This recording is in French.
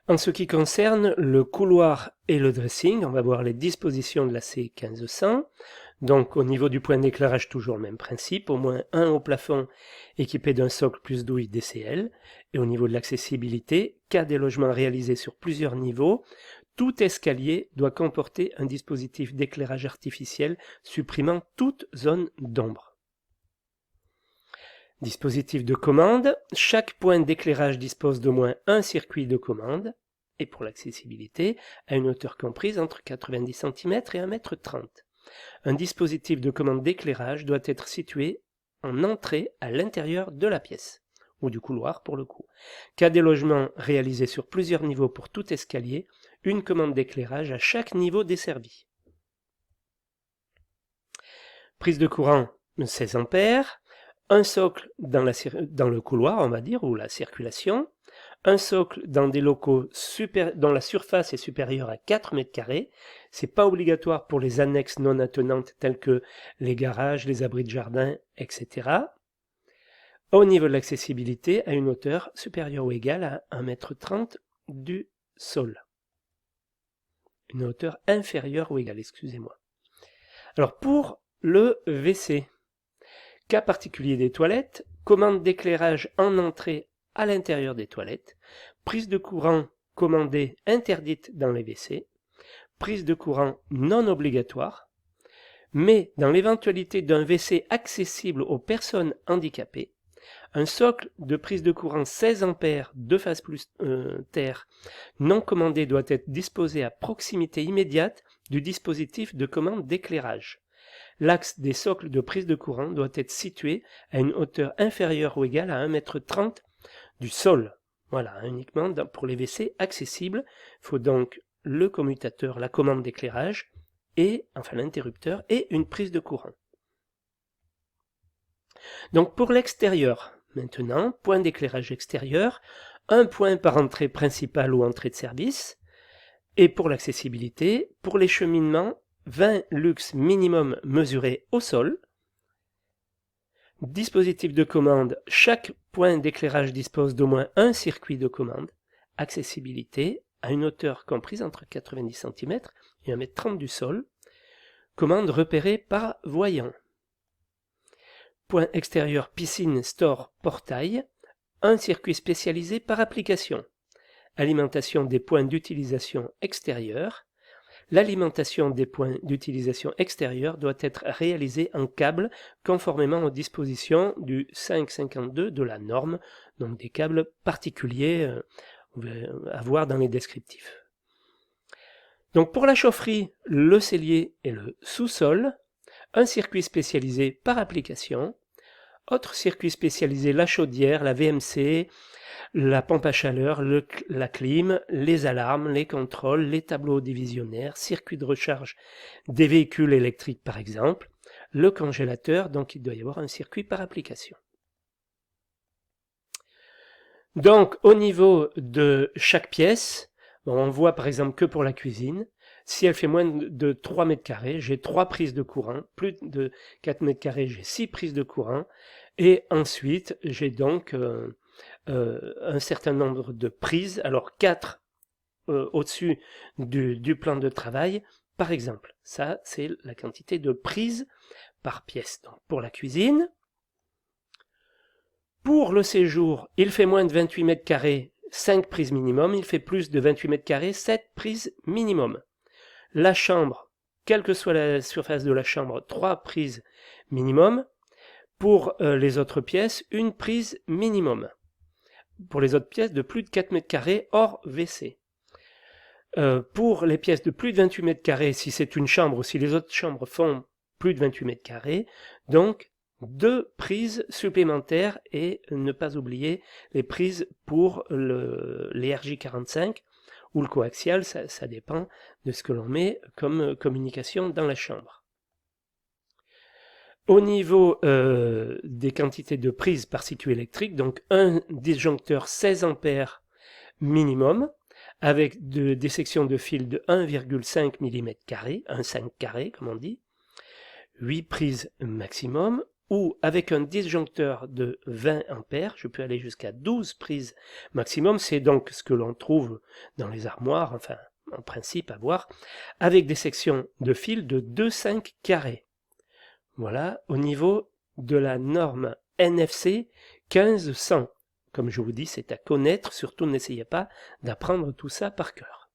En ce qui concerne le couloir et le dressing, on va voir les dispositions de la C1500. Donc au niveau du point d'éclairage, toujours le même principe, au moins un haut plafond équipé d'un socle plus douille DCL. Et au niveau de l'accessibilité, cas des logements réalisés sur plusieurs niveaux, tout escalier doit comporter un dispositif d'éclairage artificiel supprimant toute zone d'ombre. Dispositif de commande, chaque point d'éclairage dispose d'au moins un circuit de commande, et pour l'accessibilité, à une hauteur comprise entre 90 cm et 1,30 m. Un dispositif de commande d'éclairage doit être situé en entrée à l'intérieur de la pièce, ou du couloir pour le coup. Cas des logements réalisés sur plusieurs niveaux pour tout escalier, une commande d'éclairage à chaque niveau desservi. Prise de courant 16 A, un socle dans le couloir, on va dire, ou la circulation, un socle dans des locaux dont la surface est supérieure à 4 m². C'est pas obligatoire pour les annexes non attenantes telles que les garages, les abris de jardin, etc. Au niveau de l'accessibilité, à une hauteur supérieure ou égale à 1,30 m du sol. Une hauteur inférieure ou égale, excusez-moi. Alors pour le WC, cas particulier des toilettes, commande d'éclairage en entrée à l'intérieur des toilettes, prise de courant commandée interdite dans les WC, prise de courant non obligatoire, mais dans l'éventualité d'un WC accessible aux personnes handicapées, un socle de prise de courant 16 A 2 phases plus terre non commandé doit être disposé à proximité immédiate du dispositif de commande d'éclairage. L'axe des socles de prise de courant doit être situé à une hauteur inférieure ou égale à 1,30 m du sol. Voilà, uniquement pour les WC accessibles. Il faut donc le commutateur, la commande d'éclairage, et enfin l'interrupteur et une prise de courant. Donc pour l'extérieur, maintenant, point d'éclairage extérieur, un point par entrée principale ou entrée de service. Et pour l'accessibilité, pour les cheminements, 20 lux minimum mesuré au sol. Dispositif de commande, chaque point d'éclairage dispose d'au moins un circuit de commande. Accessibilité, à une hauteur comprise entre 90 cm et 1,30 m du sol. Commande repérée par voyant. Point extérieur, piscine, store, portail. Un circuit spécialisé par application. Alimentation des points d'utilisation extérieurs. L'alimentation des points d'utilisation extérieure doit être réalisée en câble conformément aux dispositions du 552 de la norme, donc des câbles particuliers à voir dans les descriptifs. Donc pour la chaufferie, le cellier et le sous-sol, un circuit spécialisé par application, autre circuit spécialisé la chaudière, la VMC, la pompe à chaleur, la clim, les alarmes, les contrôles, les tableaux divisionnaires, circuit de recharge des véhicules électriques par exemple, le congélateur, donc il doit y avoir un circuit par application. Donc au niveau de chaque pièce, on voit par exemple que pour la cuisine, si elle fait moins de 3 m², j'ai 3 prises de courant, plus de 4 m², j'ai 6 prises de courant, et ensuite j'ai donc un certain nombre de prises, alors 4 au-dessus du plan de travail, par exemple. Ça, c'est la quantité de prises par pièce. Donc, pour la cuisine, pour le séjour, il fait moins de 28 m², 5 prises minimum. Il fait plus de 28 m², 7 prises minimum. La chambre, quelle que soit la surface de la chambre, 3 prises minimum. Pour les autres pièces, une prise minimum. Pour les autres pièces de plus de 4 m² hors WC. Pour les pièces de plus de 28 m², si c'est une chambre ou si les autres chambres font plus de 28 m², donc 2 prises supplémentaires et ne pas oublier les prises pour les RJ45 ou le coaxial, ça dépend de ce que l'on met comme communication dans la chambre. Au niveau des quantités de prises par circuit électrique, donc un disjoncteur 16 A minimum, avec des sections de fil de 1,5 mm², un 5 carré comme on dit, 8 prises maximum, ou avec un disjoncteur de 20 ampères, je peux aller jusqu'à 12 prises maximum, c'est donc ce que l'on trouve dans les armoires, enfin en principe à voir, avec des sections de fil de 2,5 carrés. Voilà, au niveau de la norme NFC 1500. Comme je vous dis, c'est à connaître, surtout n'essayez pas d'apprendre tout ça par cœur.